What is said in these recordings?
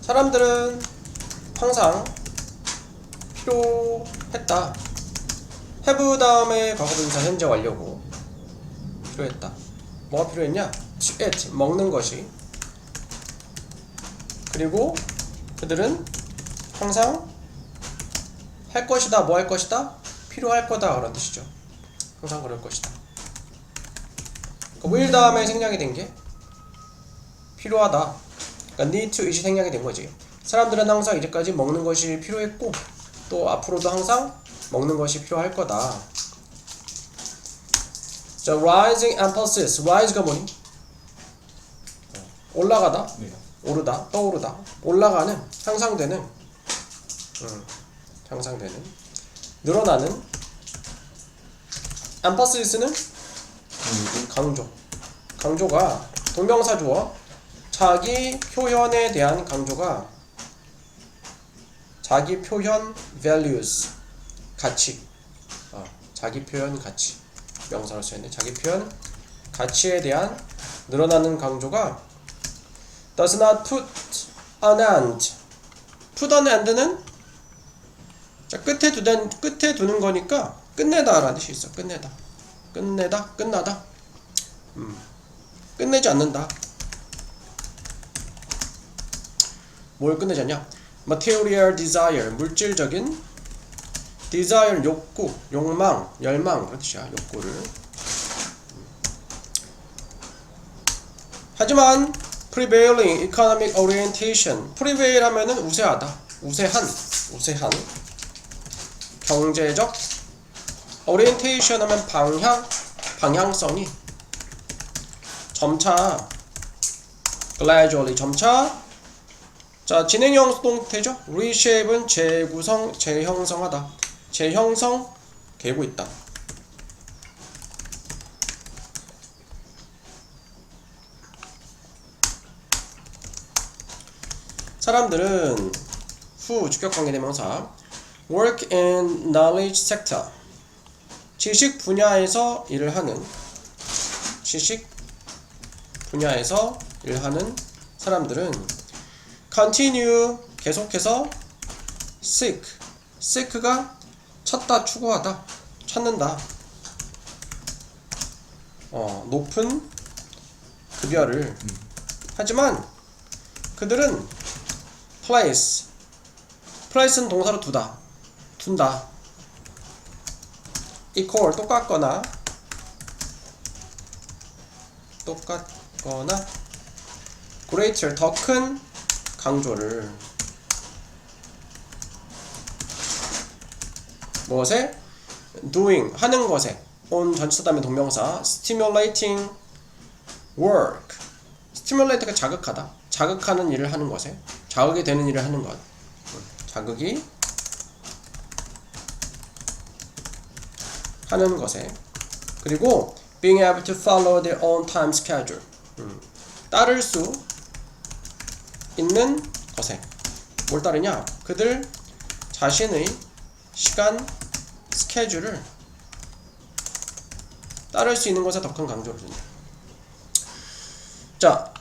사람들은 항상 필요했다. have 다음에 과거분사 현재 완료고 필요했다. 뭐가 필요했냐? to eat, 먹는 것이. 그리고 그들은 항상 할 것이다. 뭐 할 것이다? 필요할 거다 그런 뜻이죠. 항상 그럴 것이다. will 다음에 생략이 된 게 필요하다. 그러니까 need to eat이 생략이 된 거지. 사람들은 항상 이제까지 먹는 것이 필요했고 또 앞으로도 항상 먹는 것이 필요할 거다. 자, rising emphasis. rise가 뭐니? 올라가다, 네. 오르다, 떠오르다, 올라가는, 향상되는, 향상되는, 늘어나는. emphasis는 강조. 강조가 동명사 주어 자기 표현에 대한 강조가 자기 표현 values 가치, 자기 표현 가치 명사로 쓰였네. 자기 표현 가치에 대한 늘어나는 강조가 does not put an end. put an end는 자, 끝에 두는 거니까 끝내다 라는 뜻이 있어. 끝내다, 끝내다, 끝나다. 끝내지 않는다. 뭘 끝내지 않냐? material desire, 물질적인 desire, 욕구, 욕망, 열망 그런 뜻이야. 욕구를. 하지만 prevailing economic orientation, prevail 하면은 우세하다, 우세한 경제적, orientation 하면 방향성이 점차, gradually 점차. 자, 진행형 수동태죠. reshape은 재구성, 재형성하다, 재형성 되고 있다. 사람들은 후 주격관계대명사 work in knowledge sector, 지식 분야에서 일을 하는, 지식 분야에서 일하는 사람들은 continue 계속해서 seek가 찾다, 추구하다, 찾는다. 높은 급여를. 하지만 그들은 place는 동사로 둔다. equal 똑같거나 greater 더 큰 강조를 무엇에? doing 하는 것에. on 전치사 다음에 동명사 stimulating work. stimulate가 자극하다, 자극하는 일을 하는 것에, 자극이 되는 일을 하는 것, 자극이 하는 것에. 그리고 being able to follow their own time schedule, 따를 수 있는 것에. 뭘 따르냐? 그들 자신의 시간 스케줄을 따를 수 있는 것에 더 큰 강조를 준다. 자,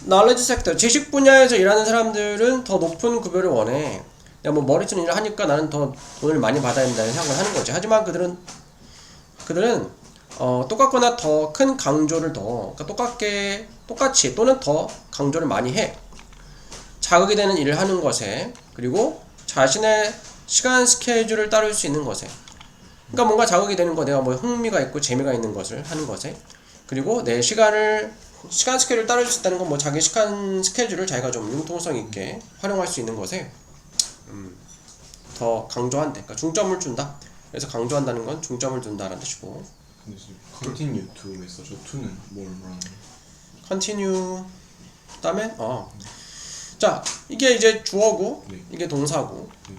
knowledge sector, 지식 분야에서 일하는 사람들은 더 높은 급여를 원해. 내가 뭐 머리 쓰는 일을 하니까 나는 더 돈을 많이 받아야 된다는 생각을 하는 거지. 하지만 그들은 똑같거나 더 큰 강조를 그러니까 똑같이 또는 더 강조를 많이 해. 자극이 되는 일을 하는 것에, 그리고 자신의 시간 스케줄을 따를 수 있는 것에. 그러니까 뭔가 자극이 되는 거, 내가 뭐 흥미가 있고 재미가 있는 것을 하는 것에, 그리고 내 시간 스케줄을 따를 수 있다는 건 뭐 자기 시간 스케줄을 자기가 좀 융통성 있게 활용할 수 있는 것에 더 강조한대. 그러니까 중점을 준다. 그래서 강조한다는 건 중점을 둔다라는 뜻이고. 근데 continue to에서 저 to는 뭘 말하는 거예요? continue 그다음에 자, 이게 이제 주어고, 네. 이게 동사고. 네.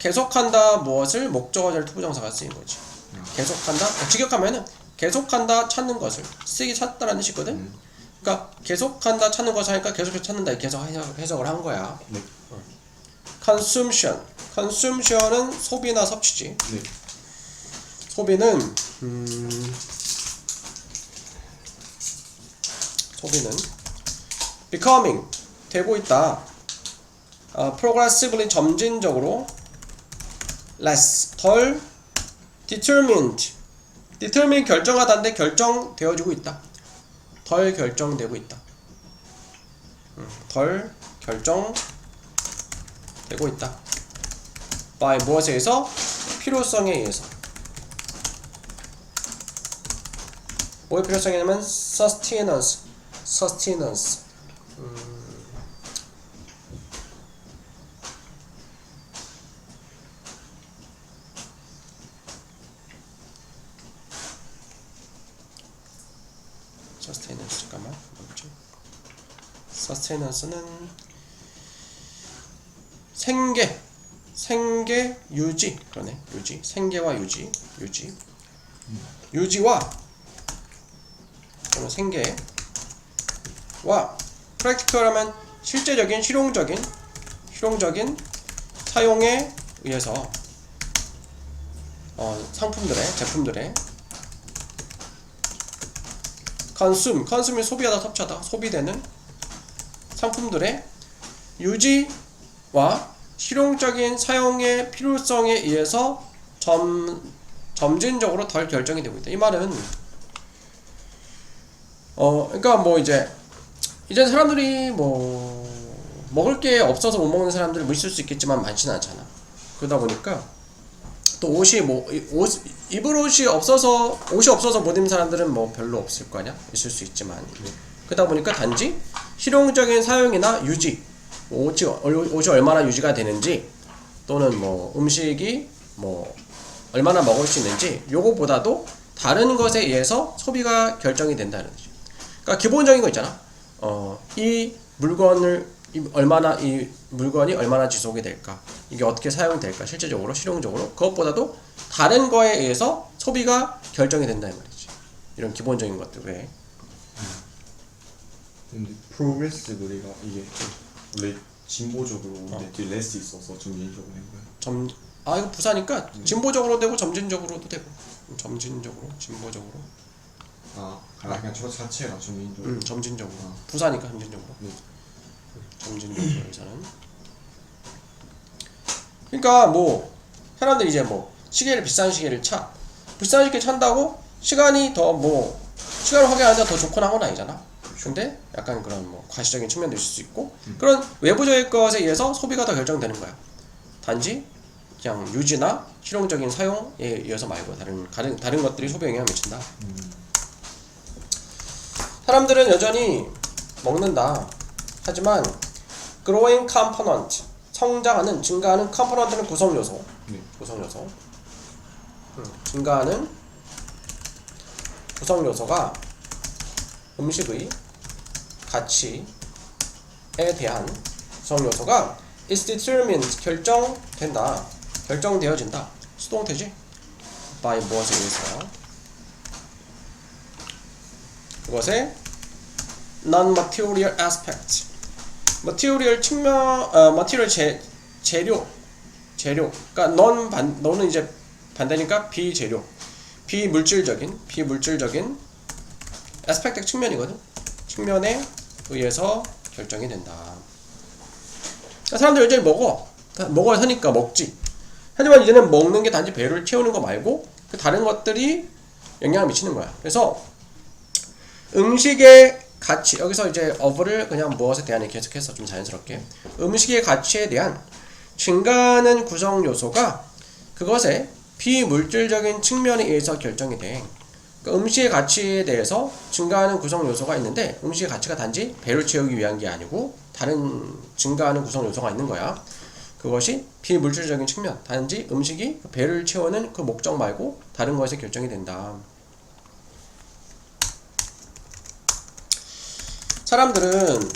계속한다 무엇을 목적어절 투부정사가 쓰인 거지. 계속한다, 직역하면은 계속한다 찾는 것을, 쓰기 찾다라는 뜻이거든. 그러니까 계속한다 찾는 것을 하니까 계속해서 찾는다 이렇게 해석을 한 거야. 네. consumption은 소비나 섭취지. 네. 소비는 becoming 되고 있다. progressively 점진적으로 less 덜 determined 결정하다인데 결정되어지고 있다. 덜 결정되고 있다. 덜 결정되고 있다. by 무엇에 의해서? 필요성에 의해서. 뭐의 필요성이냐면 sustenance. sustenance 잠깐만 뭐지? sustenance는 생계 유지 그러네. 유지 생계와 유지와 생계와 practical하면 실제적인 실용적인 사용에 의해서 제품들의 consume이 소비하다 섭취하다 소비되는 상품들의 유지와 실용적인 사용의 필요성에 의해서 점진적으로 덜 결정이 되고 있다. 이 말은 그러니까 뭐 이제 사람들이 뭐 먹을 게 없어서 못 먹는 사람들이 뭐 있을 수 있겠지만 많지는 않잖아. 그러다 보니까 또 입을 옷이 없어서 못 입는 사람들은 뭐 별로 없을 거 아니야? 있을 수 있지만 그러다 보니까 단지 실용적인 사용이나 유지, 옷이 얼마나 유지가 되는지 또는 뭐 음식이 뭐 얼마나 먹을 수 있는지 요거보다도 다른 것에 의해서 소비가 결정이 된다는 거죠. 그러니까 기본적인 거 있잖아. 이 물건이 얼마나 지속이 될까? 이게 어떻게 사용이 될까? 실제적으로, 실용적으로. 그것보다도 다른 거에 의해서 소비가 결정이 된다는 말이지. 이런 기본적인 것들. 왜? 근데 progressively가 이게 원래 진보적으로 근데 less 있어서 점진적으로 된 거야. 이거 부사니까 진보적으로 되고 점진적으로도 되고. 진보적으로. 그냥 저 자체가 점진적으로. 점진적으로. 부사니까 점진적으로. 점진적으로 여기서는. 그러니까 뭐 사람들이 이제 뭐 비싼 시계를 비싼 시계 찬다고 시간을 확인하는데 더 좋거나 하건 아니잖아. 근데 약간 그런 뭐 과시적인 측면도 있을 수 있고 그런 외부적인 것에 의해서 소비가 더 결정되는 거야. 단지 그냥 유지나 실용적인 사용에 의해서 말고 다른 것들이 소비에 영향을 미친다. 사람들은 여전히 먹는다. 하지만 growing component 성장하는 증가하는 컴포넌트는 구성요소. 증가하는 구성요소가 음식의 가치에 대한 구성요소가 is determined 결정되어진다. 수동태지. by 무엇에 의해서 그것의 non-material aspect material 재료 그러니까 너는 이제 반대니까 비물질적인 aspect 측면이거든. 측면에 의해서 결정이 된다. 그러니까 사람들 여전히 먹어야 하니까 먹지. 하지만 이제는 먹는 게 단지 배를 채우는 거 말고 다른 것들이 영향을 미치는 거야. 그래서 음식의 가치, 여기서 이제 of를 그냥 무엇에 대한 계속해서 좀 자연스럽게 음식의 가치에 대한 증가하는 구성 요소가 그것의 비물질적인 측면에 의해서 결정이 돼. 그러니까 음식의 가치에 대해서 증가하는 구성 요소가 있는데 음식의 가치가 단지 배를 채우기 위한 게 아니고 다른 증가하는 구성 요소가 있는 거야. 그것이 비물질적인 측면, 단지 음식이 배를 채우는 그 목적 말고 다른 것에 결정이 된다. 사람들은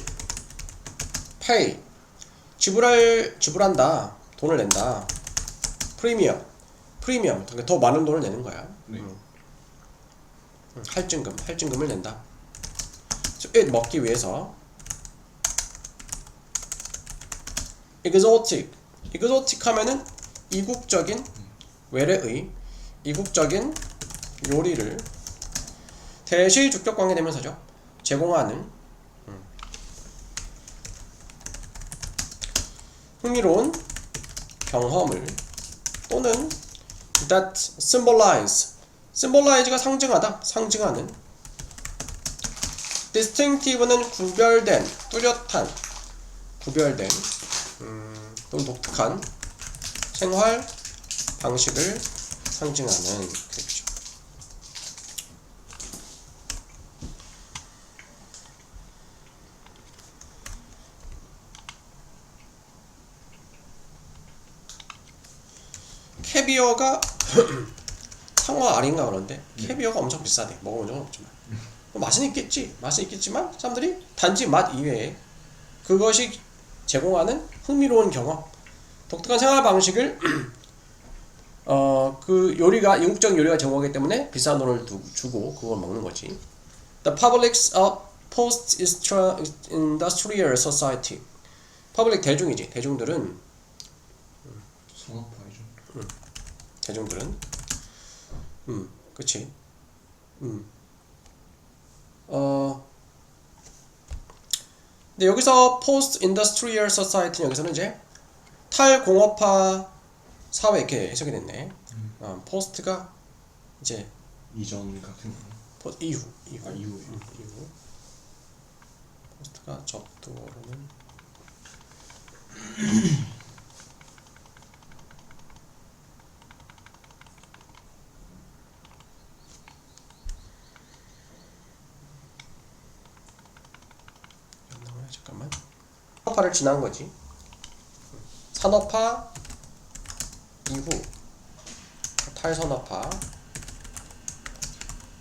pay 지불한다. 돈을 낸다. 프리미엄 그러니까 더 많은 돈을 내는 거야. 할증금을 낸다. 먹기 위해서. exotic 하면은 이국적인 외래의 이국적인 요리를 대시주격 관계대명사죠. 제공하는 흥미로운 경험을 또는 that symbolize가 상징하다, 상징하는 distinctive는 구별된, 뚜렷한, 구별된 또는 독특한 생활 방식을 상징하는 그렇죠. 캐비어가 상어 알인가 그런데 캐비어가 엄청 비싸대. 먹어본 적은 없지만 맛은 있겠지. 맛은 있겠지만 사람들이 단지 맛 이외에 그것이 제공하는 흥미로운 경험, 독특한 생활 방식을 그 요리가 이국적인 요리가 제공하기 때문에 비싼 돈을 주고 그걸 먹는 거지. The public's post-industrial society. public 대중이지. 대중들은 산업화이죠. 대중들은 그치. 근데 여기서 post-industrial society는 여기서는 이제 탈공업화 사회 이렇게 해석이 됐네. post가 이제 이전 같은 거. 이후. 이후에. post가 접두어로는 잠깐만. 산업화를 지난 거지. 산업화 이후 탈산업화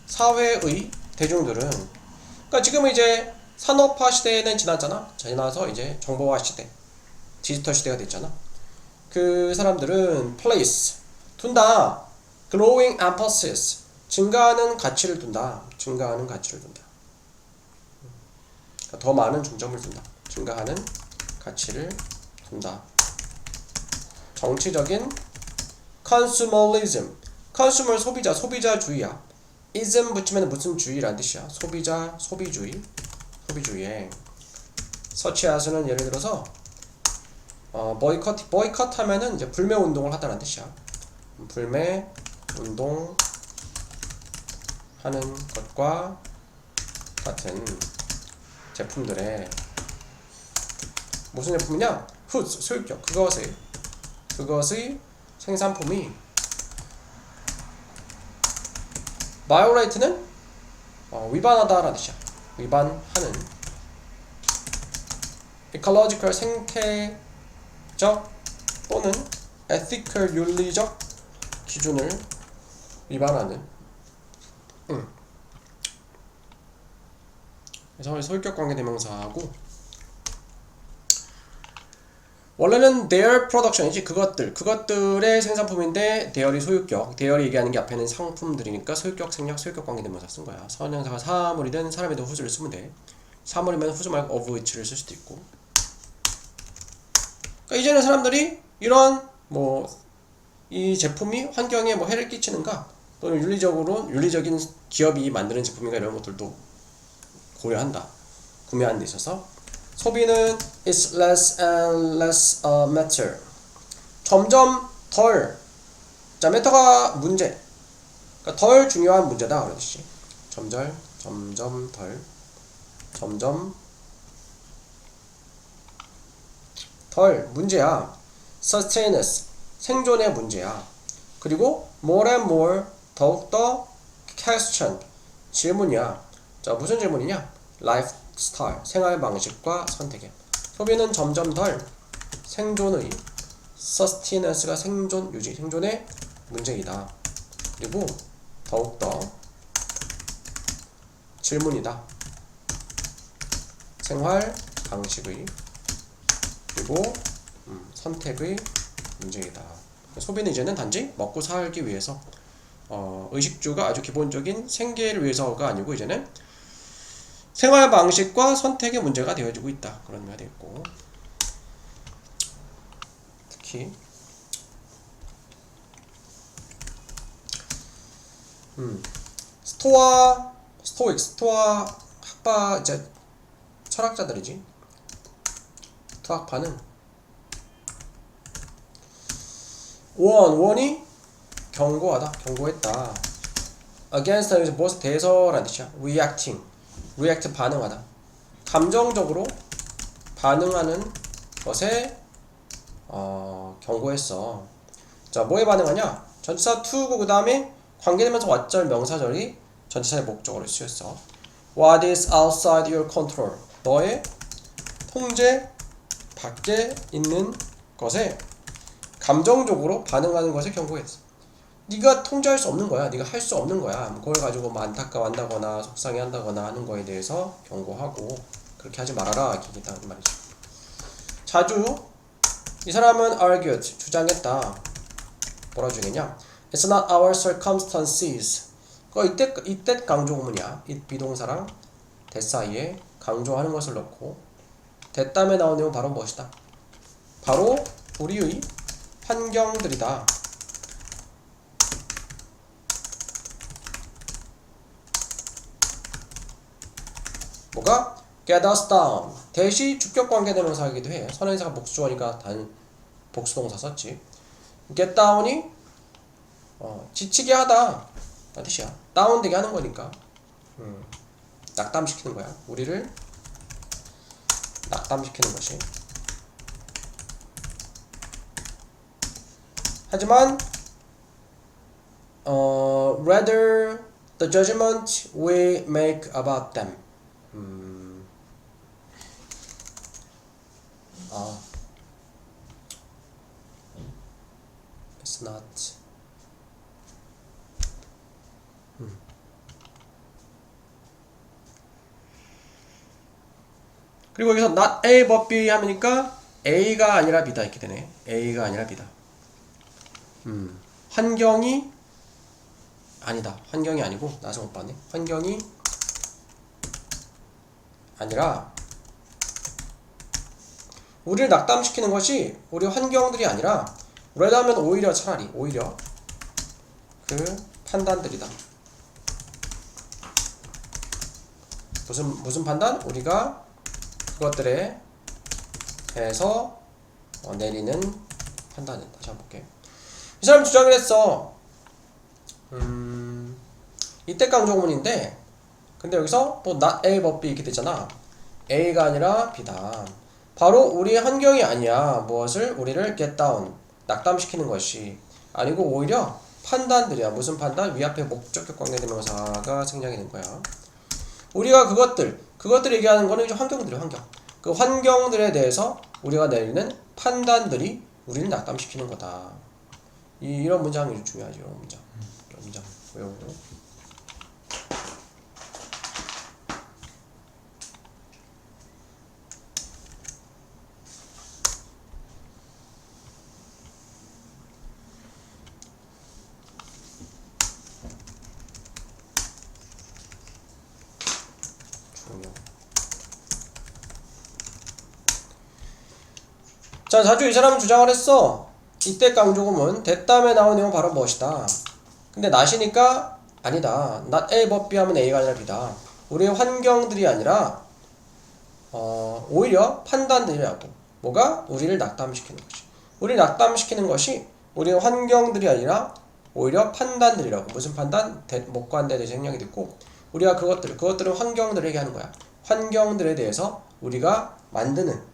사회의 대중들은 그러니까 지금은 이제 산업화 시대는 지났잖아. 지나서 이제 정보화 시대, 디지털 시대가 됐잖아. 그 사람들은 place 둔다. growing emphasis 증가하는 가치를 둔다. 증가하는 가치를 둔다. 그러니까 더 많은 중점을 둔다. 증가하는 가치를 둔다. 정치적인 consumerism, consumer 소비자주의야. ism 붙이면 무슨 주의란 뜻이야. 소비주의에 such as는 예를 들어서 boycott 하면은 이제 불매 운동을 하다는 뜻이야. 불매 운동 하는 것과 같은 제품들의 무슨 제품이냐? 소유격 그것의 생산품이 violate는 위반하다라는 뜻이야. 위반하는 ecological 생태적 또는 ethical 윤리적 기준을 위반하는 그래서 소유격 관계 대명사하고 원래는 their production이지 그것들의 생산품인데 their이 소유격 their이 얘기하는 게 앞에는 상품들이니까 소유격 생략 소유격 관계 대명사 쓴 거야. 선행사가 사물이든 사람이든 후주를 쓰면 돼. 사물이면 후주 말고 of which를 쓸 수도 있고. 그러니까 이제는 사람들이 이런 이 제품이 환경에 해를 끼치는가 또는 윤리적인 기업이 만드는 제품인가 이런 것들도 고려한다. 구매하는 데 있어서 소비는 is less and less a matter. 점점 덜. 자, matter가 문제. 그러니까 덜 중요한 문제다 그러듯이. 점점 덜 문제야. sustenance 생존의 문제야. 그리고 more and more 더욱더 question 질문이야. 자, 무슨 질문이냐? lifestyle 생활 방식과 선택에. 소비는 점점 덜 생존의 sustenance가 생존 유지 생존의 문제이다. 그리고 더욱더 질문이다. 생활 방식의 그리고 선택의 문제이다. 소비는 이제는 단지 먹고 살기 위해서 의식주가 아주 기본적인 생계를 위해서가 아니고 이제는 생활 방식과 선택의 문제가 되어지고 있다. 그런 의미가 되겠고 특히 스토아 학파 이제 철학자들이지. 스토아파는 원이 경고하다, 경고했다. against 여기서 무엇에 대해서라는 뜻이야. react 반응하다. 감정적으로 반응하는 것에 경고했어. 자, 뭐에 반응하냐? 전치사 to고 그 다음에 관계되면서 왓절 명사절이 전치사의 목적어로 쓰였어. What is outside your control? 너의 통제 밖에 있는 것에 감정적으로 반응하는 것에 경고했어. 네가 통제할 수 없는 거야. 네가 할 수 없는 거야. 그걸 가지고 뭐 안타까워한다거나 속상해한다거나 하는 거에 대해서 경고하고 그렇게 하지 말아라. 이렇게 말이죠. 자주 이 사람은 argued 주장했다. 뭐라 주겠냐? It's not our circumstances. 이때 강조구문이야. it 비동사랑 that 사이에 강조하는 것을 넣고 that 다음에 나온 내용은 바로 무엇이다? 바로 우리의 환경들이다. 뭐가? get us down. 대시 주격관계 대명사이기도 해. 선행사가 복수어니까 복수동사 썼지. get down이 지치게 하다 라는 뜻이야. 다운되게 하는 거니까 낙담시키는 거야. 우리를 낙담시키는 것이. 하지만 rather the judgment we make about them. It's not. 그리고 여기서 not A but B 하니까 A가 아니라 B다 이렇게 되네. A가 아니라 B다. 환경이 아니다. 환경이 아니고 나중에 못 봤네. 환경이 아니라 우리를 낙담시키는 것이 우리 환경들이 아니라 왜냐하면 오히려 그 판단들이다. 무슨 판단? 우리가 그것들에 대해서 내리는 판단이다. 다시 한번 볼게. 이 사람 주장을 했어. 이때 강조문인데 근데 여기서 또 not A but B 이렇게 되잖아. A가 아니라 B다. 바로 우리의 환경이 아니야. 무엇을? 우리를 get down 낙담시키는 것이 아니고 오히려 판단들이야. 무슨 판단? 위 앞에 목적격 관계대명사가 생략이 된 거야. 우리가 그것들 얘기하는 거는 이제 환경들이야. 환경. 그 환경들에 대해서 우리가 내리는 판단들이 우리를 낙담시키는 거다. 이런 문장이 중요하죠. 이런 문장 외우고. 자, 자주 이 사람은 주장을 했어. 이때 강조구문 that 다음에 나온 내용은 바로 무엇이다. 근데 not이니까 아니다. not A but B 하면 A가 아니라 B다. 우리의 환경들이 아니라 오히려 판단들이라고. 뭐가? 우리를 낙담시키는 것이. 우리를 낙담시키는 것이 우리의 환경들이 아니라 오히려 판단들이라고. 무슨 판단? 목관대에 대해서 생략이 됐고 우리가 그것들은 환경들을 얘기하는 거야. 환경들에 대해서 우리가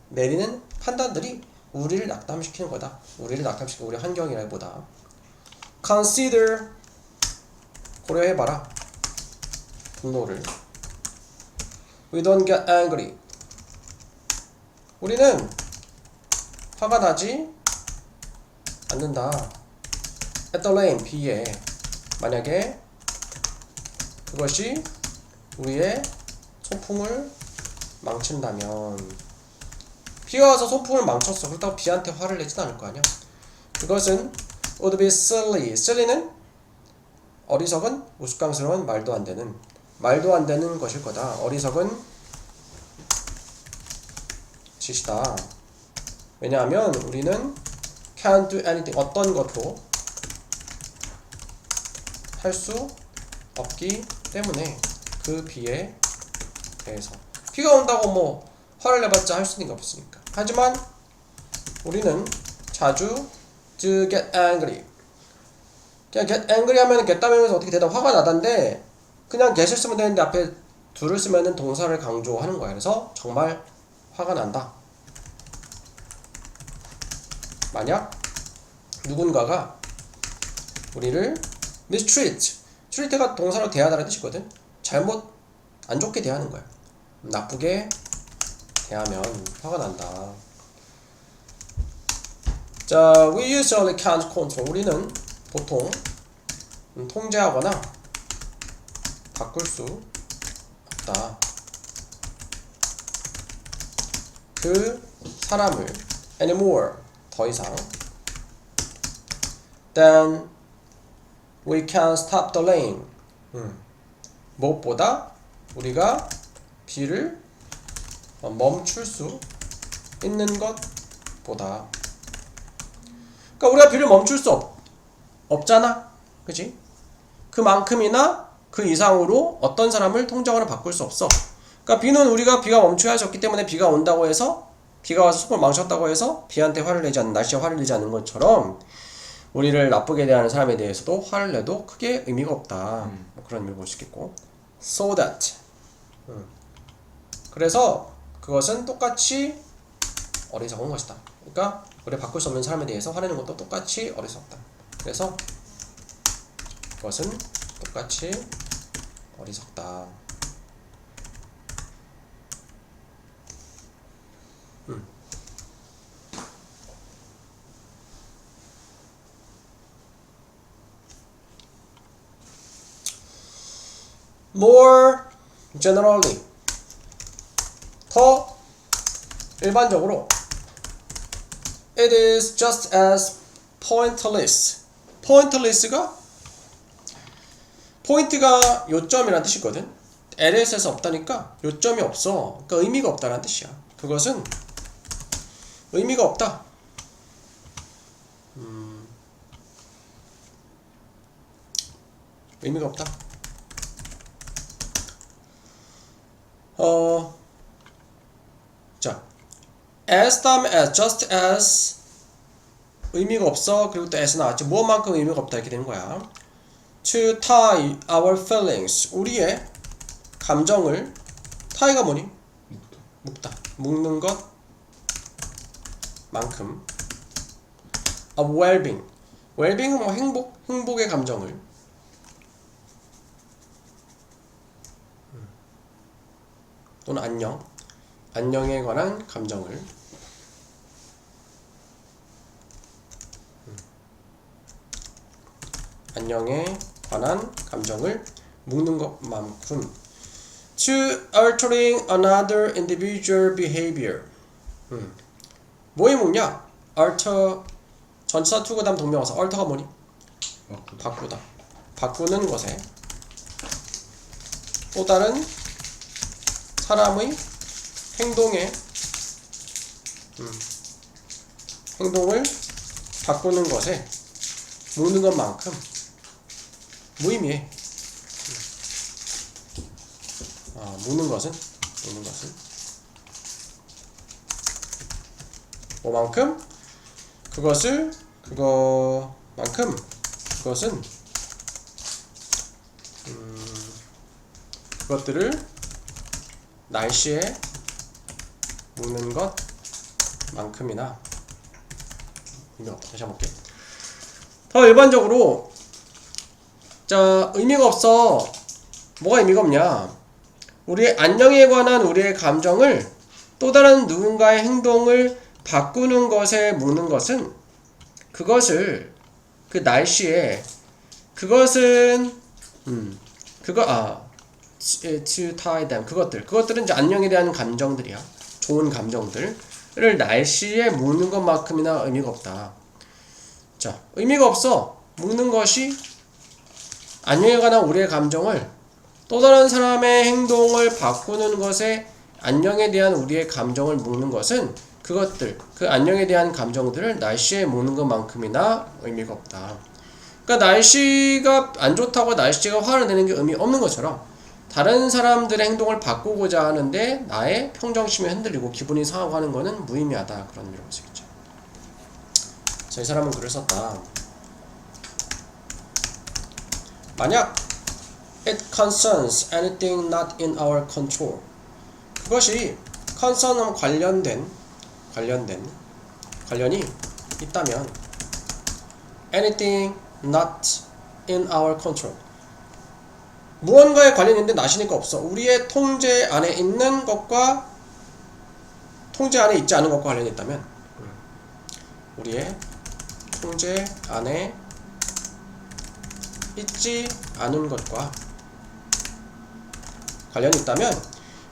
내리는 판단들이 우리를 낙담시키는 거다. 우리를 낙담시키는 우리 환경이라기보다. Consider 고려해봐라. 분노를. We don't get angry. 우리는 화가 나지 않는다. At the rain, 비에 만약에 그것이 우리의 소풍을 망친다면 비가 와서 소풍을 망쳤어. 그렇다고 비한테 화를 내진 않을 거 아니야. 그것은 would be silly. silly는 어리석은, 우스꽝스러운, 말도 안 되는 것일 거다. 어리석은 짓이다. 왜냐하면 우리는 can't do anything. 어떤 것도 할 수 없기 때문에 그 비에 대해서. 비가 온다고 뭐 화를 내봤자 할 수 있는 게 없으니까. 하지만 우리는 자주 to get angry. 그냥 get angry 하면 get다면서 어떻게 되다 화가 나다인데 그냥 get을 쓰면 되는데 앞에 do를 쓰면은 동사를 강조하는 거야. 그래서 정말 화가 난다. 만약 누군가가 우리를 mistreat, treat가 동사로 대하다는 뜻이거든. 잘못 안 좋게 대하는 거야. 나쁘게 대하면 화가 난다. 자, we usually can't control. 우리는 보통 통제하거나 바꿀 수 없다. 그 사람을 anymore 더 이상 then we can stop the rain. 무엇보다 우리가 비를 멈출 수 있는 것보다. 그러니까 우리가 비를 멈출 수 없잖아. 그치? 그만큼이나 그 이상으로 어떤 사람을 통제하거나 바꿀 수 없어. 그러니까 비는 우리가 비가 멈춰야 졌기 때문에 비가 온다고 해서 비가 와서 속을 망쳤다고 해서 비한테 화를 내지 않는, 날씨에 화를 내지 않는 것처럼 우리를 나쁘게 대하는 사람에 대해서도 화를 내도 크게 의미가 없다. 뭐 그런 의미를 볼 수 있겠고. So that. 그래서 그것은 똑같이 어리석은 것이다. 그러니까 우리가 바꿀 수 없는 사람에 대해서 화내는 것도 똑같이 어리석다. 그래서 그것은 똑같이 어리석다. More generally, 더 일반적으로, it is just as pointless. pointless가 포인트가 요점이라는 뜻이거든. LS에서 없다니까 요점이 없어. 그러니까 의미가 없다는 뜻이야. 그것은 의미가 없다. 의미가 없다. 자, as 다음에 as, just as 의미가 없어. 그리고 또 as 나왔지. 무엇만큼 의미가 없다 이렇게 되는 거야. To tie our feelings, 우리의 감정을 tie가 뭐니? 묶다. 묶는 것만큼. A well-being, well-being은 뭐 행복의 감정을 또는 안녕에 관한 감정을 안녕에 관한 감정을 묶는 것만큼. To altering another individual behavior. 뭐에 묶냐? alter 전치사 to 그다음 동명사. alter가 뭐니? 바꾸다. 바꾸는 것에 또 다른 사람의 행동을 바꾸는 것에 묶는 것만큼 무의미해. 묶는 것은 뭐만큼? 그것은 그것들을 날씨에 묶는 것만큼이나 의미가 없다. 다시 한번 볼게. 더 일반적으로, 자, 의미가 없어. 뭐가 의미가 없냐? 우리의 안녕에 관한 우리의 감정을 또 다른 누군가의 행동을 바꾸는 것에 묶는 것은 그것을 그 날씨에 그것은 to tie them, 그것들은 이제 안녕에 대한 감정들이야. 좋은 감정들을 날씨에 묶는 것만큼이나 의미가 없다. 자, 의미가 없어. 묶는 것이 안녕에 관한 우리의 감정을 또 다른 사람의 행동을 바꾸는 것에 안녕에 대한 우리의 감정을 묶는 것은 그 안녕에 대한 감정들을 날씨에 묶는 것만큼이나 의미가 없다. 그러니까 날씨가 안 좋다고 날씨가 화를 내는 게 의미 없는 것처럼 다른 사람들의 행동을 바꾸고자 하는데 나의 평정심이 흔들리고 기분이 상하고 하는 거는 무의미하다. 그런 의미로 볼 수 있겠죠. 자, 이 사람은 글을 썼다. 만약 it concerns anything not in our control. 그것이 concern은 관련이 있다면 anything not in our control. 무언가에 관련이 있는데 나시니까 없어. 우리의 통제 안에 있는 것과 통제 안에 있지 않은 것과 관련이 있다면 우리의 통제 안에 있지 않은 것과 관련이 있다면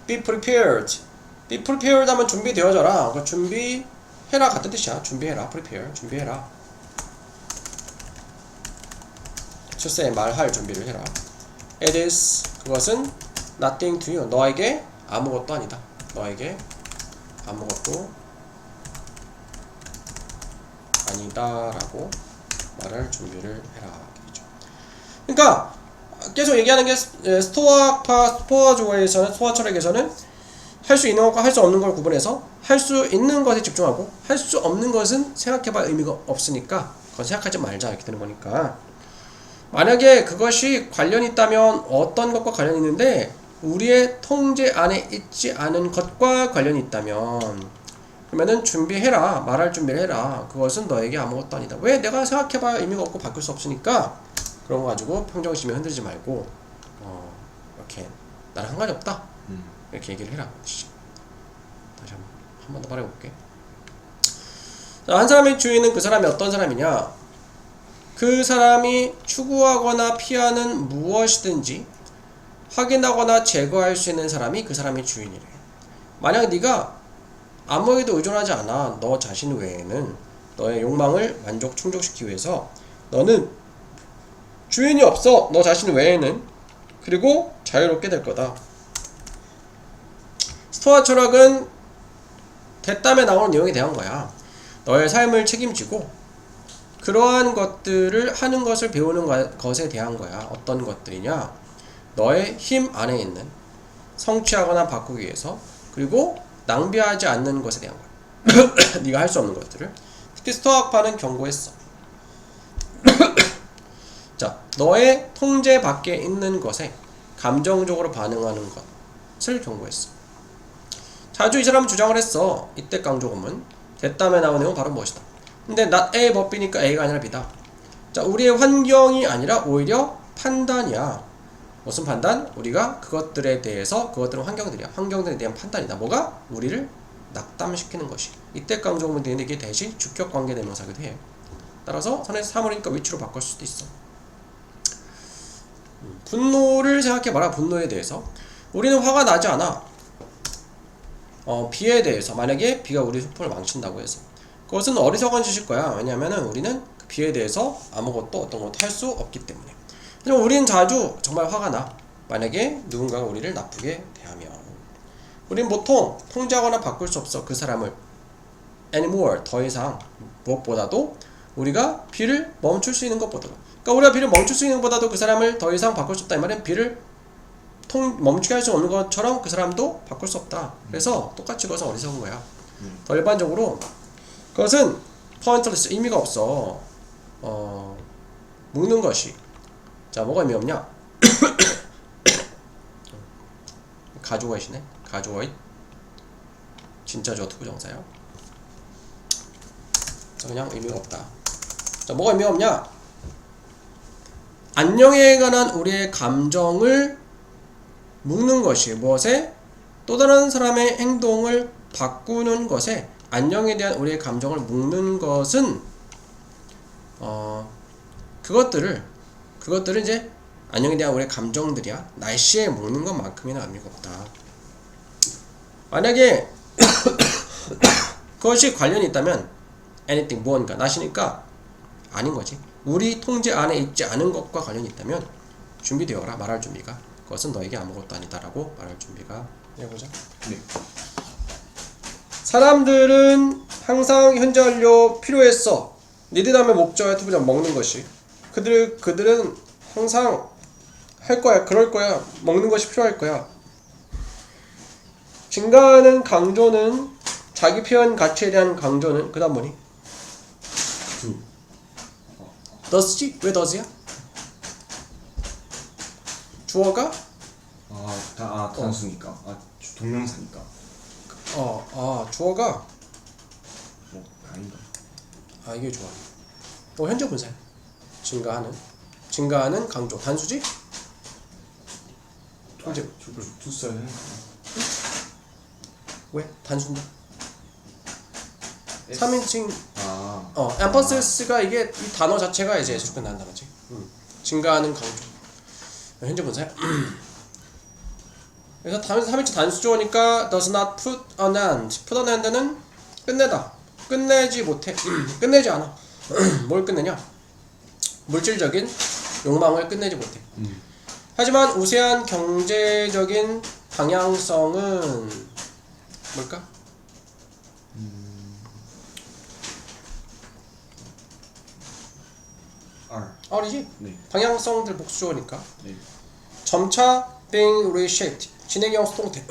be prepared. be prepared 하면 준비되어져라. 그 준비해라 같은 뜻이야. 준비해라. prepare. 준비해라. 출세에 말할 준비를 해라. It is. 그것은 nothing to you. 너에게 아무것도 아니다. 너에게 아무것도 아니다 라고 말할 준비를 해라. 그러니까 계속 얘기하는 게 스토아 조에서는 스토아 철학에서는 할 수 있는 것과 할 수 없는 걸 구분해서 할 수 있는 것에 집중하고 할 수 없는 것은 생각해봐야 의미가 없으니까 그건 생각하지 말자 이렇게 되는 거니까 만약에 그것이 관련이 있다면 어떤 것과 관련이 있는데 우리의 통제 안에 있지 않은 것과 관련이 있다면 그러면은 준비해라. 말할 준비를 해라. 그것은 너에게 아무것도 아니다. 왜? 내가 생각해봐야 의미가 없고 바뀔 수 없으니까 그런 거 가지고 평정심에 흔들리지 말고 이렇게 나랑 상관이 없다 이렇게 얘기를 해라. 다시 한 번 더 말해볼게. 자, 한 사람의 주인은 그 사람이 어떤 사람이냐? 그 사람이 추구하거나 피하는 무엇이든지 확인하거나 제거할 수 있는 사람이 그 사람의 주인이래. 만약 네가 아무에게도 의존하지 않아 너 자신 외에는 너의 욕망을 충족시키기 위해서 너는 주인이 없어. 너 자신 외에는. 그리고 자유롭게 될 거다. 스토아 철학은 대담에 나오는 내용에 대한 거야. 너의 삶을 책임지고 그러한 것들을 하는 것을 배우는 것에 대한 거야. 어떤 것들이냐? 너의 힘 안에 있는 성취하거나 바꾸기 위해서 그리고 낭비하지 않는 것에 대한 거야. 네가 할 수 없는 것들을. 특히 스토아파는 경고했어. 자, 너의 통제 밖에 있는 것에 감정적으로 반응하는 것을 경고했어. 자주 이 사람은 주장을 했어. 이때 강조금은 대담에 나오는 내용은 바로 무엇이다. 근데 not A 법비니까 A가 아니라 B다. 자, 우리의 환경이 아니라 오히려 판단이야. 무슨 판단? 우리가 그것들에 대해서 그것들은 환경들이야. 환경들에 대한 판단이다. 뭐가? 우리를 낙담시키는 것이. 이때 강조금은 되는데 이게 대신 주격 관계 대명사기도 해. 따라서 선에서 사물이니까 위치로 바꿀 수도 있어. 분노를 생각해봐라. 분노에 대해서 우리는 화가 나지 않아. 비에 대해서 만약에 비가 우리 소풍을 망친다고 해서 그것은 어리석은 짓일 거야. 왜냐면은 우리는 그 비에 대해서 아무것도 어떤 것도 할 수 없기 때문에. 그리고 우리는 자주 정말 화가 나. 만약에 누군가가 우리를 나쁘게 대하면 우리는 보통 통제하거나 바꿀 수 없어. 그 사람을 anymore. 더 이상. 무엇보다도 우리가 비를 멈출 수 있는 것보다도, 그러니까 우리가 비를 멈출 수 있는 것보다도 그 사람을 더 이상 바꿀 수 없다. 이 말은 비를 멈추게 할 수 없는 것처럼 그 사람도 바꿀 수 없다. 그래서 똑같이 그것은 어리석은 거야. 더 일반적으로 그것은 pointless. 의미가 없어. 묵는 것이. 자, 뭐가 의미 없냐? 가주어잇이네. 가주어잇. 진짜 저 투부정사야. 자, 그냥 의미가 없다. 자, 뭐가 의미가 없냐? 안녕에 관한 우리의 감정을 묵는 것이 무엇에? 또 다른 사람의 행동을 바꾸는 것에 안녕에 대한 우리의 감정을 묵는 것은 그것들은 이제 안녕에 대한 우리의 감정들이야. 날씨에 묵는 것만큼이나 의미가 없다. 만약에 그것이 관련이 있다면 anything 무언가 나시니까 아닌 거지. 우리 통제 안에 있지 않은 것과 관련이 있다면 준비되어라. 말할 준비가. 그것은 너에게 아무것도 아니다라고 말할 준비가 해보자. 네. 사람들은 항상 현재 완료 필요했어. 니들 다음에 목적의 투부정 먹는 것이. 그들은 항상 할 거야. 그럴 거야. 먹는 것이 필요할 거야. 증가하는 강조는 자기 표현 가치에 대한 강조는 그 다음 뭐니? 두. does지? 왜 does야? 주어가 단수니까. 동명사니까. 주어가 아닌가. 이게 좋아. 현재 분사야. 증가하는 강조. 단수지? 현재. 투 써야 되는 왜? 단수인데. 3인칭 emphasis,가 이게 이 단어 자체가 이제 S로 끝나는 단어지. 증가하는 강조. 현재 분사야. 그래서 3인칭 단수조어니까 does not put an end. put an end는 끝내다. 끝내지 못해. 끝내지 않아. 뭘 끝내냐? 물질적인 욕망을 끝내지 못해. 하지만 우세한 경제적인 방향성은 뭘까? R이지? 네. 방향성들 복수조어니까. 네. 점차 being reshaped. 진행형 수동태.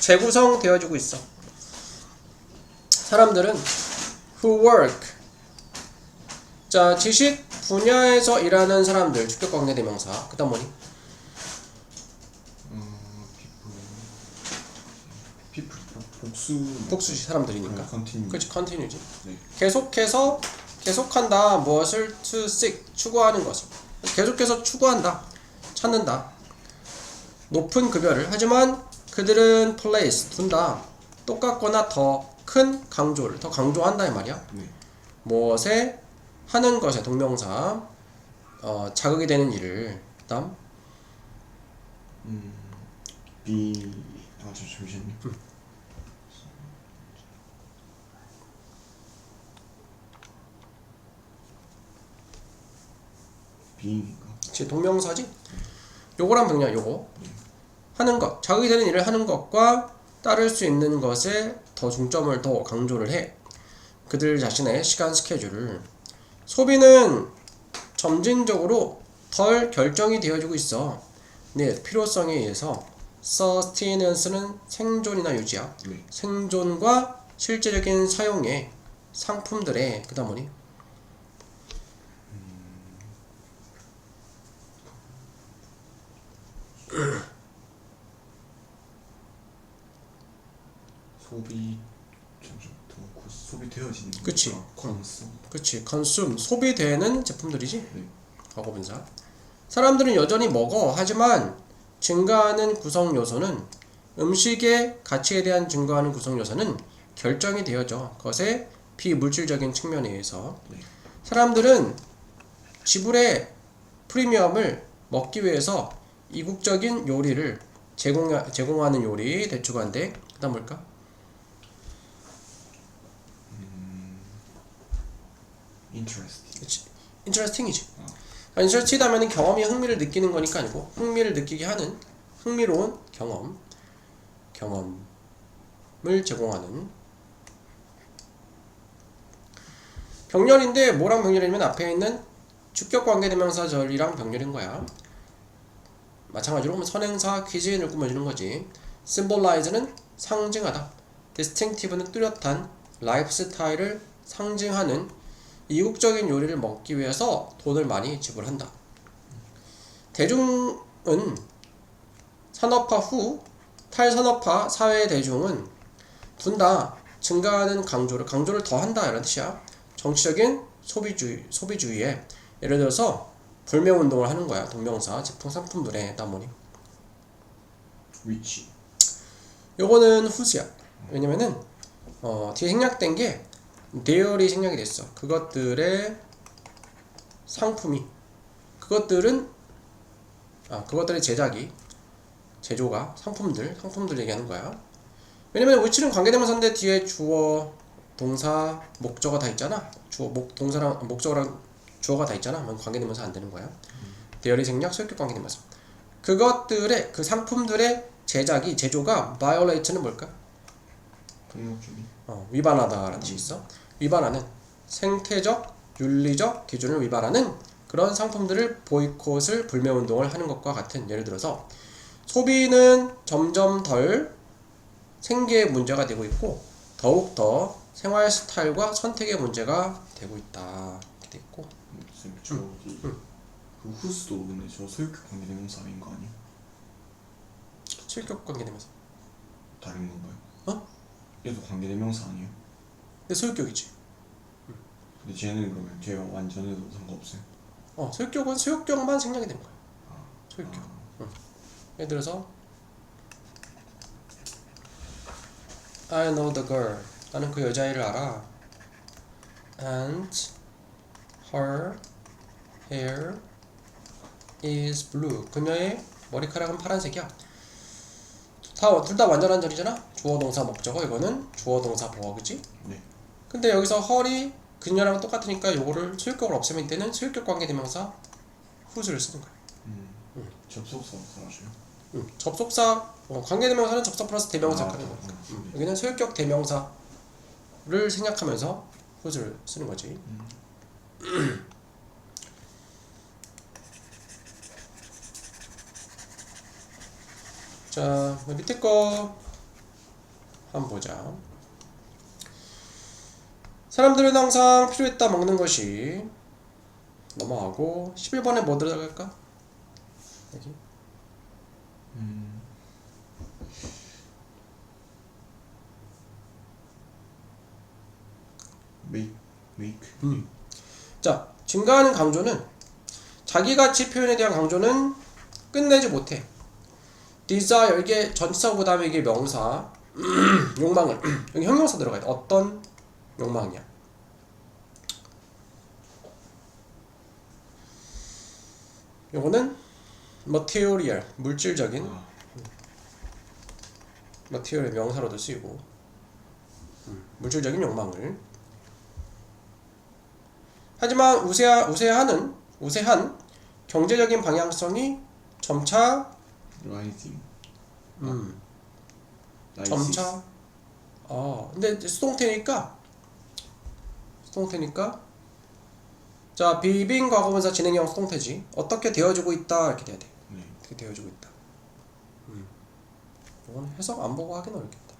재구성되어지고 있어. 사람들은 who work. 자, 지식 분야에서 일하는 사람들. 주격 관계 대명사. 그다음 뭐니? people. 복수지 사람들이니까. continue. 그렇지, continue지. 네. 계속한다. 무엇을 to seek 추구하는 것을. 계속해서 추구한다. 찾는다. 높은 급여를. 하지만 그들은 place 둔다. 똑같거나 더 큰 강조를 더 강조한다 이 말이야. 네. 무엇에 하는 것에 동명사 자극이 되는 일을. 그다음 잠시만요. being인가? 제 동명사지. 요거랑 병렬 요거. 하는 것, 자극이 되는 일을 하는 것과 따를 수 있는 것에 더 중점을 더 강조를 해. 그들 자신의 시간 스케줄을. 소비는 점진적으로 덜 결정이 되어지고 있어. 네, 필요성에 의해서. sustenance는 생존이나 유지야. 네. 생존과 실제적인 사용의 상품들의 그다음 뭐니? 소비되어지는. 그치. 컨스. consume 소비되는 제품들이지. 네. 과거 분사. 사람들은 여전히 먹어. 하지만 증가하는 구성 요소는 음식의 가치에 대한 증가하는 구성 요소는 결정이 되어져. 그것의 비물질적인 측면에 의해서. 네. 사람들은 지불의 프리미엄을 먹기 위해서 이국적인 요리를 제공하는 요리 대추관대. 그다음 뭘까? interesting. 그치. interesting이지. interested 하면 경험이 흥미를 느끼는 거니까 아니고 흥미를 느끼게 하는 흥미로운 경험을 제공하는 병렬인데 뭐랑 병렬이냐면 앞에 있는 주격 관계대명사절이랑 병렬인 거야. 마찬가지로 선행사 퀴즈인을 꾸며주는 거지. symbolize는 상징하다. distinctive는 뚜렷한 라이프 스타일을 상징하는 이국적인 요리를 먹기 위해서 돈을 많이 지불한다. 대중은 산업화 후 탈산업화 사회 대중은 둔다. 증가하는 강조를 더한다 이런 뜻이야. 정치적인 소비주의에 예를 들어서 불매운동을 하는 거야. 동명사 제품 상품들에 따모니. which. 요거는 whose야. 왜냐면은 뒤에 생략된 게 there이 생략이 됐어. 그것들의 상품이 그것들의 제조가 상품들 얘기하는 거야. 왜냐면 which는 관계대명사인데 뒤에 주어, 동사, 목적어 다 있잖아. 동사랑 목적어랑 주어가 다 있잖아. 그럼 관계대명사 안 되는 거야. there이 생략 소유격 관계대명사. 그것들의 그 상품들의 제조가 violate는 뭘까? 동력주의. 위반하다라는 뜻이 있어. 위반하는 생태적, 윤리적 기준을 위반하는 그런 상품들을 보이콧을 불매운동을 하는 것과 같은. 예를 들어서 소비는 점점 덜 생계의 문제가 되고 있고 더욱더 생활 스타일과 선택의 문제가 되고 있다. 이렇게 돼 있고. 쌤 저기 그 후스도 근데 저 소유격 관계대명사 아닌 거 아니야? 소유격 관계대명사. 다른 건가요? 어? 얘도 관계대명사 아니에요? 근데 소유격이지. 근데 쟤는 그러면 걔가 완전해도 상관없어요? 소유격은 소유격만 생략이 되는 거야. 소유격. 예를 들어서 I know the girl. 나는 그 여자애를 알아. And her hair is blue. 그녀의 머리카락은 파란색이야. 둘 다 완전한 절이잖아. 주어 동사 목적어. 이거는 주어 동사 보어, 그치? 네. 근데 여기서 헐이 그녀랑 똑같으니까 요거를 소유격을 없애면 이때는 소유격 관계대명사 whose를 쓰는 거야. 접속사가 사라져요? 접속사, 관계대명사는 접속 플러스 대명사 하는 거니까. 여기는 소유격 대명사를 생략하면서 whose를 쓰는 거지. 자, 밑에 거 한번 보자. 사람들은 항상 필요에 따라 먹는 것이 넘어가고 11번에 뭐 들어갈까? 여기. make. 자, 증가하는 강조는 자기 가치 표현에 대한 강조는 끝내지 못해. desire 이게 전치사고 그다음에 이게 명사 욕망을 여기 형용사 들어가야 돼. 어떤 욕망이야? 요거는 material 물질적인 material 명사로도 쓰이고 물질적인 욕망을 하지만 우세한 경제적인 방향성이 점차 rising. 점차 근데 수동태니까 자 비빙 과거분사 진행형 수동태지 어떻게 되어지고 있다 이렇게 돼야 돼. 네. 어떻게 되어지고 있다. 이건 해석 안 보고 하긴 어렵겠다.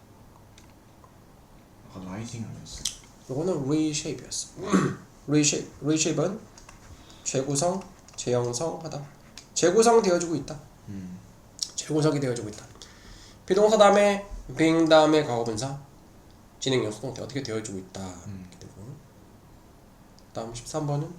아까 rising 아니었어? 이거는 reshape였어. reshape은 재구성, 재형성하다. 재구성되어지고 있다. 재구성이 되어지고 있다. 비동사 다음에 being 다음에 과거분사 진행형 수동태 어떻게 되어지고 있다. 이렇게 되고. 다음 13번은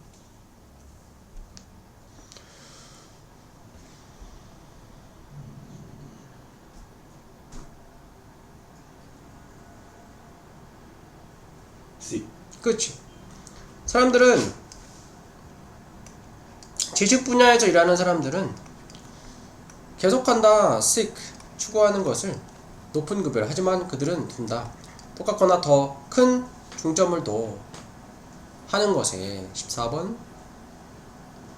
C. 그치. 사람들은 지식 분야에서 일하는 사람들은 계속한다 seek 추구하는 것을 높은 급여를 하지만 그들은 둔다 똑같거나 더 큰 중점을 둬 하는 것에 14번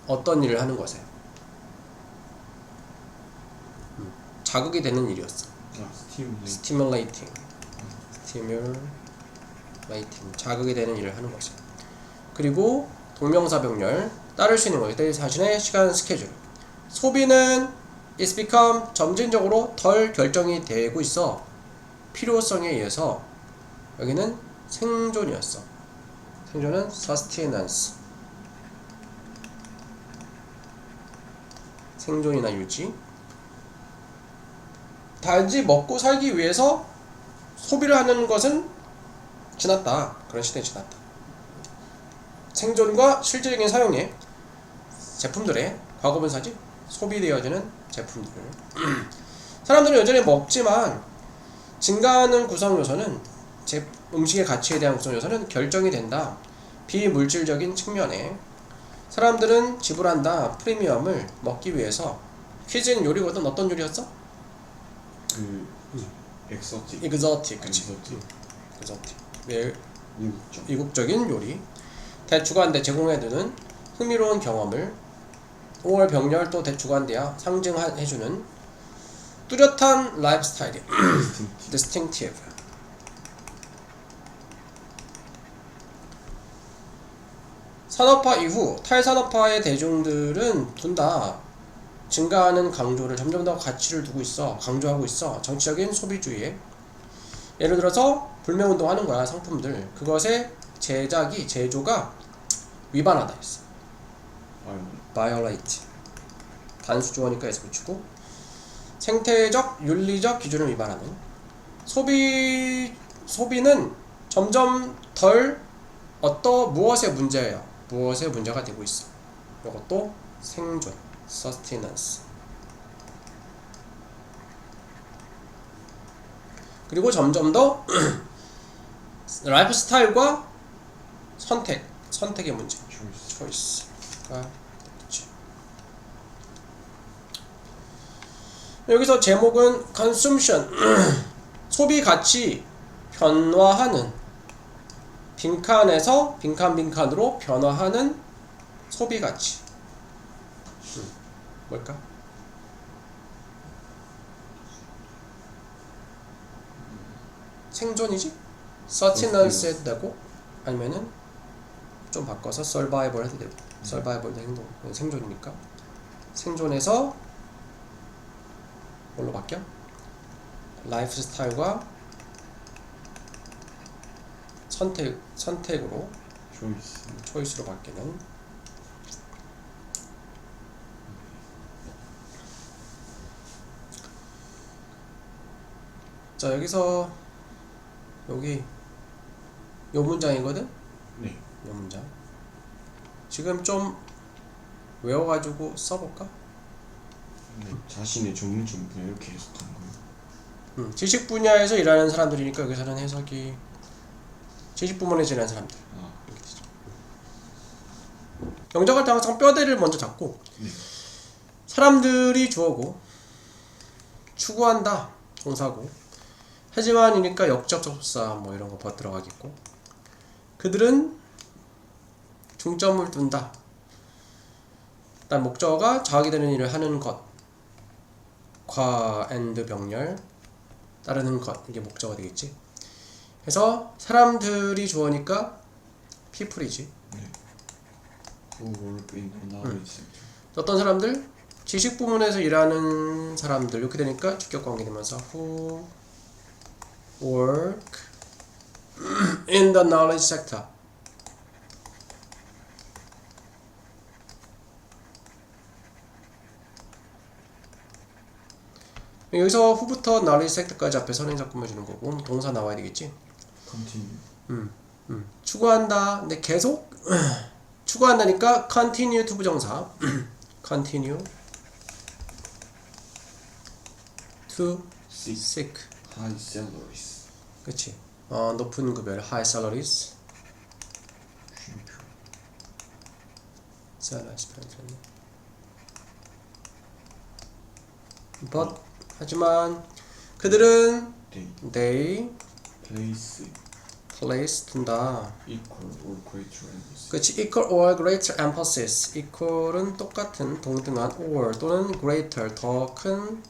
어떤 일을 하는 것에 자극이 되는 일이었어. stimulate. stimulating 자극이 되는 일을 하는 것이. 그리고 동명사 병렬 따를 수 있는 거. 이때 자신의 시간 스케줄. 소비는 is become 점진적으로 덜 결정이 되고 있어. 필요성에 의해서. 여기는 생존이었어. 생존은 sustenance. 생존이나 유지. 단지 먹고 살기 위해서 소비를 하는 것은 지났다. 그런 시대에 지났다. 생존과 실질적인 사용에 제품들의 과거분사지 소비되어지는 제품들. 사람들은 여전히 먹지만 증가하는 구성 요소는 음식의 가치에 대한 구성 요소는 결정이 된다. 비물질적인 측면에 사람들은 지불한다. 프리미엄을 먹기 위해서. 퀴즈는 요리거든. 어떤 요리였어? exotic. exotic. 매일 이국적인 요리. 대주관대 제공해주는 흥미로운 경험을 5월 병렬 또 대주관대야 상징해주는 뚜렷한 라이프 스타일이 distinctive. 산업화 이후 탈산업화의 대중들은 둔다. 증가하는 강조를 점점 더 가치를 두고 있어. 강조하고 있어. 정치적인 소비주의에. 예를 들어서 불매운동 하는 거야. 상품들. 그것의 제조가 위반하다 했어. violate. 단수 주어니까 에서 붙이고 생태적, 윤리적 기준을 위반하는. 소비는 점점 덜 무엇의 문제예요. 무엇의 문제가 되고 있어. 이것도 생존, sustenance. 그리고 점점 더 라이프 스타일과 선택의 문제. choice가 되겠지. 여기서 제목은 consumption. 소비 가치 변화하는. 빈칸에서 빈칸으로 변화하는 소비 가치. 뭘까? 생존이지? sustenance 해도 되고 아니면은 좀 바꿔서 survival 해도 되고. survival도 행동, 생존이니까. 생존에서 뭘로 바뀌어? 라이프 스타일과 선택으로 초이스로 바뀌는. 자, 여기서 여기 요 문장이거든? 네. 요 문장 지금 좀 외워가지고 써볼까? 네. 자신의 전문점 분야 이렇게 해석하는 거예요. 지식 분야에서 일하는 사람들이니까 여기서는 해석이 지식 부문에서 일하는 사람들. 이렇게 되죠. 영작할 때 항상 뼈대를 먼저 잡고 네. 사람들이 주어고 추구한다 동사고 하지만이니까 역적 접속사 뭐 이런 거 들어가겠고 그들은 중점을 둔다. 일단 목적어가 자각이 되는 일을 하는 것, 과 and 병렬 따르는 것, 이게 목적어가 되겠지. 그래서 사람들이 주어니까 people이지. 네. Who work in the knowledge sector. 어떤 사람들? 지식 부문에서 일하는 사람들. 이렇게 되니까 주격 관계 되면서 who work in the knowledge sector. 여기서 후부터 knowledge sector까지 앞에 선행사 꾸며주는 거고 동사 나와야 되겠지. Continue. 추구한다. 근데 계속 추구한다니까 continue to 부정사. continue to seek. High salaries. 그치. 높은 급여 high salaries. salaries but 하지만 그들은 they place 둔다. equal or greater emphasis. 그치. equal or greater emphasis. equal은 똑같은 동등한 or 또는 greater 더 큰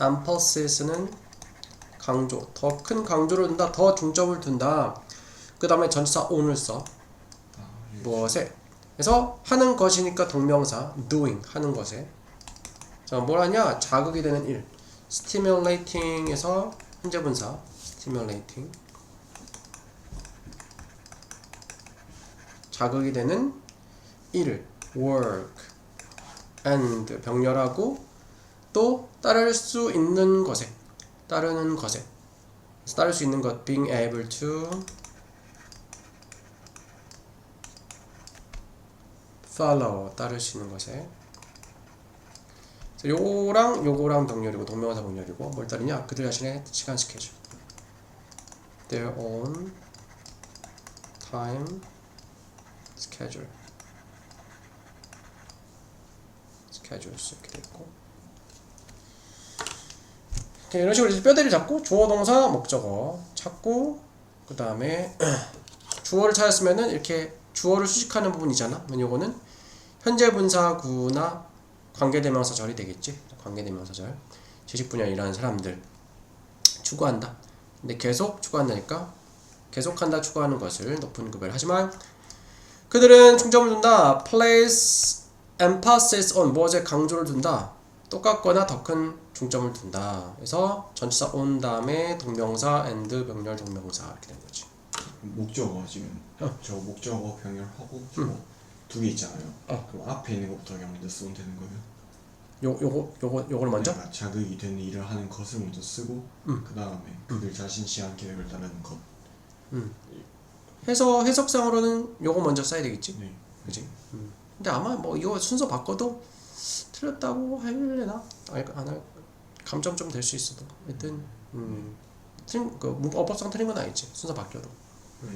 emphasis,는 강조, 더 큰 강조를 둔다, 더 중점을 둔다. 그 다음에 전치사 on을 써. 무엇에? 그래서 하는 것이니까 동명사 doing, 하는 것에. 자, 뭘 하냐? 자극이 되는 일. stimulating에서 현재 분사 stimulating. 자극이 되는 일, work, and 병렬하고 또 따를 수 있는 것에, 따르는 것에. 그래서 따를 수 있는 것, being able to follow, 따를 수 있는 것에. 요거랑 병렬이고 동명사 병렬이고 뭘 따르냐? 그들 자신의 시간 스케줄. Their own time schedule. schedules 이렇게 됐고. 이런 식으로 이제 뼈대를 잡고 주어 동사 목적어 찾고 그 다음에 주어를 찾았으면은 이렇게 주어를 수식하는 부분이잖아. 요거는 현재 분사구나 관계대명사절이 되겠지. 관계대명사절. 지식 분야에 일하는 사람들 추구한다. 근데 계속 추구한다니까 계속한다 추구하는 것을 높은 급여를 하지만 그들은 중점을 둔다. place emphasis on 무엇에 강조를 둔다. 똑같거나 더 큰 중점을 둔다. 그래서 전치사 on 다음에 동명사 and 병렬 동명사 이렇게 되는 거지. 목적어 지금 저 목적어 병렬하고 두 개 있잖아요. 어. 그럼 앞에 있는 것부터 그냥 먼저 쓰면 되는 거예요? 요걸 먼저? 그러니까 자극이 되는 일을 하는 것을 먼저 쓰고 그 다음에 그들 자신 시간 계획을 따르는 것. 해석상으로는 요거 먼저 써야 되겠지? 네. 그지? 근데 아마 뭐 이거 순서 바꿔도 틀렸다고 하려나? 안 할, 감점 좀 될 수 있어도. 하여튼, 어법상 틀린 건 아니지. 순서 바뀌어도. 네.